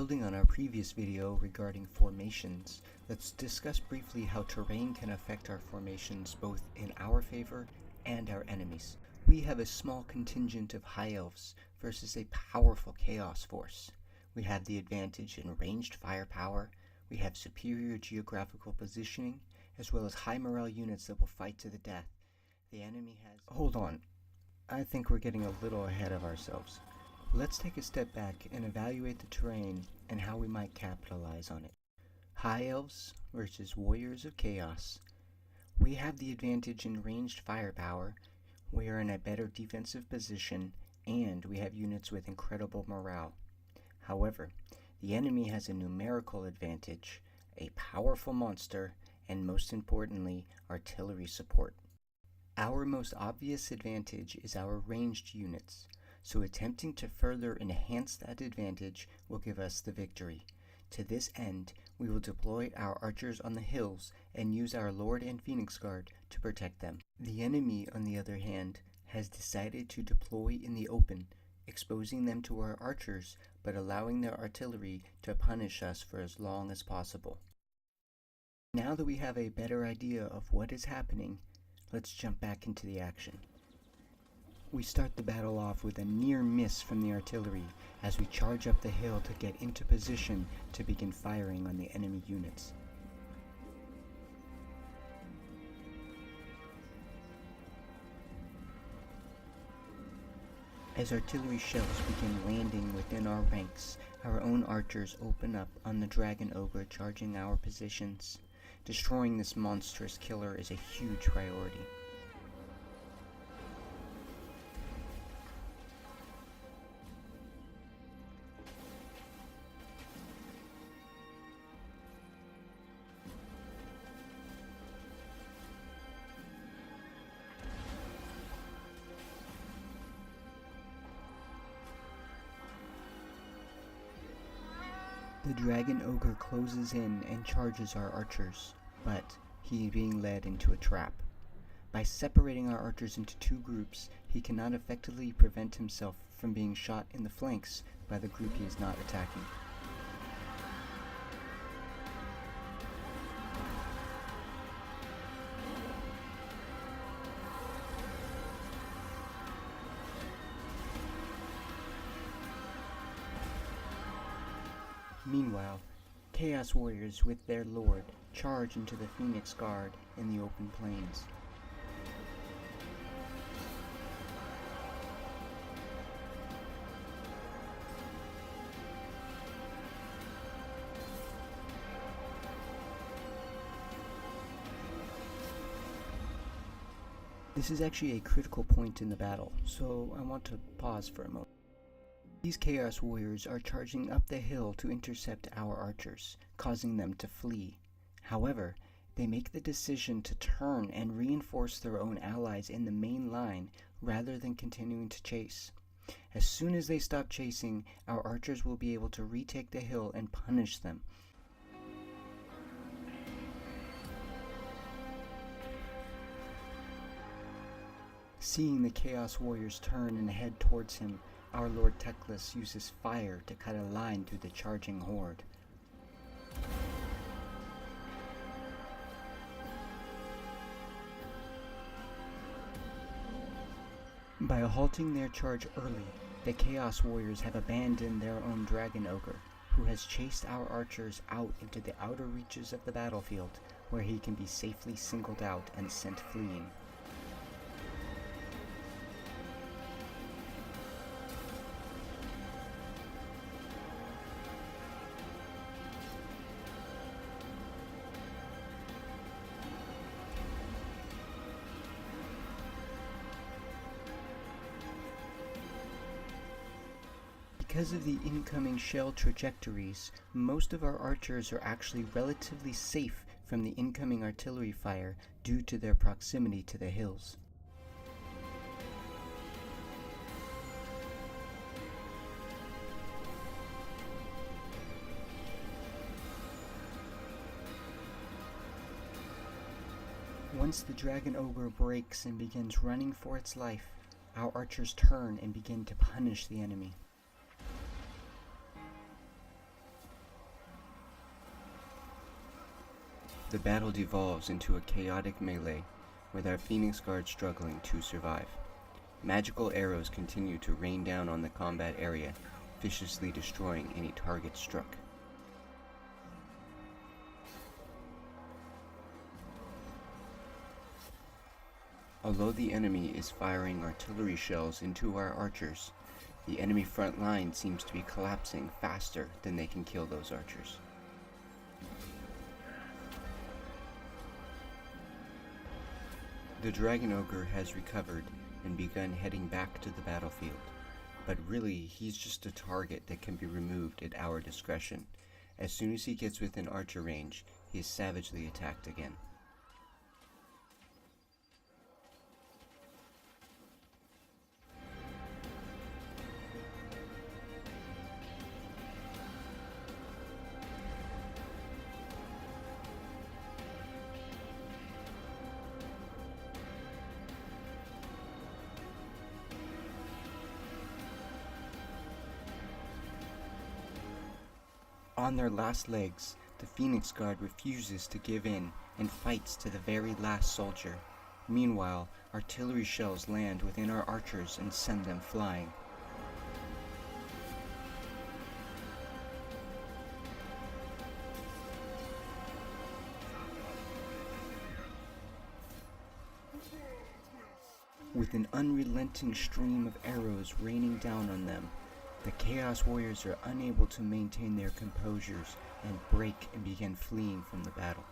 Building on our previous video regarding formations, let's discuss briefly how terrain can affect our formations both in our favor and our enemies. We have a small contingent of High Elves versus a powerful Chaos force. We have the advantage in ranged firepower, we have superior geographical positioning, as well as high morale units that will fight to the death. The enemy has... Hold on, I think we're getting a little ahead of ourselves. Let's take a step back and evaluate the terrain and how we might capitalize on it. High Elves versus Warriors of Chaos. We have the advantage in ranged firepower, we are in a better defensive position, and we have units with incredible morale. However, the enemy has a numerical advantage, a powerful monster, and most importantly, artillery support. Our most obvious advantage is our ranged units, so attempting to further enhance that advantage will give us the victory. To this end, we will deploy our archers on the hills and use our Lord and Phoenix Guard to protect them. The enemy, on the other hand, has decided to deploy in the open, exposing them to our archers, but allowing their artillery to punish us for as long as possible. Now that we have a better idea of what is happening, let's jump back into the action. We start the battle off with a near miss from the artillery as we charge up the hill to get into position to begin firing on the enemy units. As artillery shells begin landing within our ranks, our own archers open up on the Dragon Ogre charging our positions. Destroying this monstrous killer is a huge priority. The Dragon Ogre closes in and charges our archers, but he is being led into a trap. By separating our archers into two groups, he cannot effectively prevent himself from being shot in the flanks by the group he is not attacking. Meanwhile, Chaos Warriors with their Lord charge into the Phoenix Guard in the open plains. This is actually a critical point in the battle, so I want to pause for a moment. These Chaos Warriors are charging up the hill to intercept our archers, causing them to flee. However, they make the decision to turn and reinforce their own allies in the main line rather than continuing to chase. As soon as they stop chasing, our archers will be able to retake the hill and punish them. Seeing the Chaos Warriors turn and head towards him, our Lord Teclis uses fire to cut a line through the charging horde. By halting their charge early, the Chaos Warriors have abandoned their own Dragon Ogre, who has chased our archers out into the outer reaches of the battlefield, where he can be safely singled out and sent fleeing. Because of the incoming shell trajectories, most of our archers are actually relatively safe from the incoming artillery fire due to their proximity to the hills. Once the Dragon Ogre breaks and begins running for its life, our archers turn and begin to punish the enemy. The battle devolves into a chaotic melee, with our Phoenix Guard struggling to survive. Magical arrows continue to rain down on the combat area, viciously destroying any target struck. Although the enemy is firing artillery shells into our archers, the enemy front line seems to be collapsing faster than they can kill those archers. The Dragon Ogre has recovered and begun heading back to the battlefield, but really he's just a target that can be removed at our discretion. As soon as he gets within archer range, he is savagely attacked again. On their last legs, the Phoenix Guard refuses to give in and fights to the very last soldier. Meanwhile, artillery shells land within our archers and send them flying. With an unrelenting stream of arrows raining down on them, the Chaos Warriors are unable to maintain their composures and break and begin fleeing from the battle.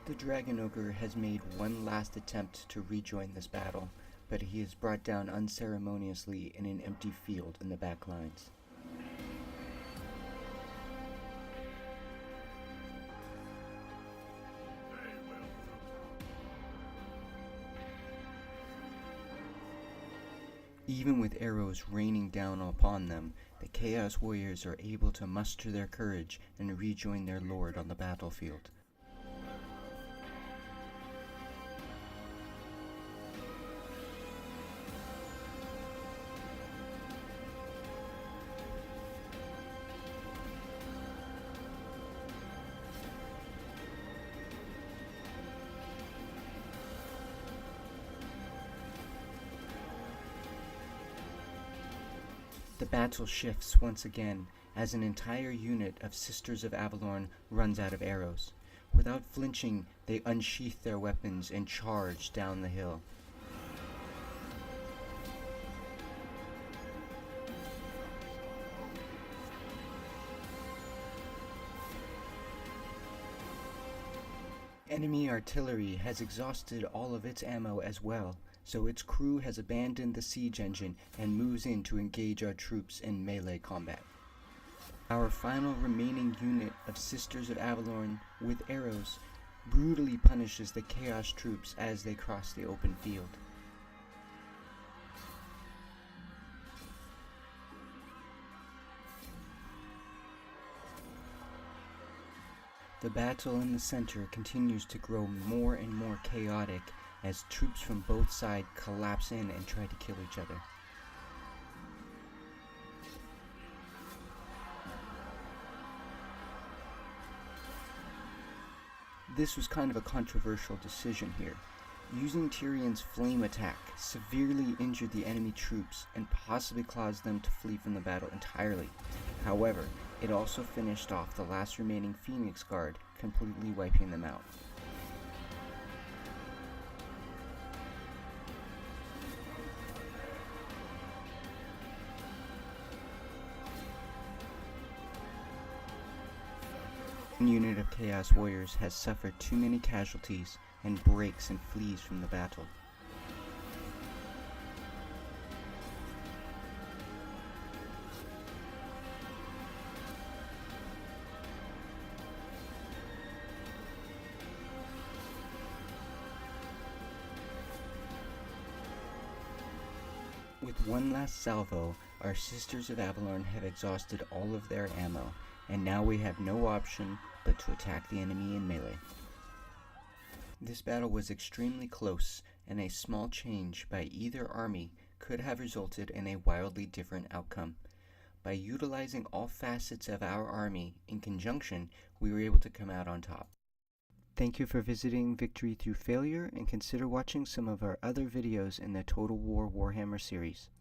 The Dragon Ogre has made one last attempt to rejoin this battle, but he is brought down unceremoniously in an empty field in the back lines. Even with arrows raining down upon them, the Chaos Warriors are able to muster their courage and rejoin their lord on the battlefield. The battle shifts once again as an entire unit of Sisters of Avalorn runs out of arrows. Without flinching, they unsheath their weapons and charge down the hill. Enemy artillery has exhausted all of its ammo as well, so its crew has abandoned the siege engine and moves in to engage our troops in melee combat. Our final remaining unit of Sisters of Avalorn, with arrows, brutally punishes the Chaos troops as they cross the open field. The battle in the center continues to grow more and more chaotic as troops from both sides collapse in and try to kill each other. This was kind of a controversial decision here. Using Tyrion's flame attack severely injured the enemy troops and possibly caused them to flee from the battle entirely. However, it also finished off the last remaining Phoenix Guard, completely wiping them out. One unit of Chaos Warriors has suffered too many casualties and breaks and flees from the battle. With one last salvo, our Sisters of Avalorn have exhausted all of their ammo, and now we have no option but to attack the enemy in melee. This battle was extremely close, and a small change by either army could have resulted in a wildly different outcome. By utilizing all facets of our army in conjunction, we were able to come out on top. Thank you for visiting Victory Through Failure, and consider watching some of our other videos in the Total War Warhammer series.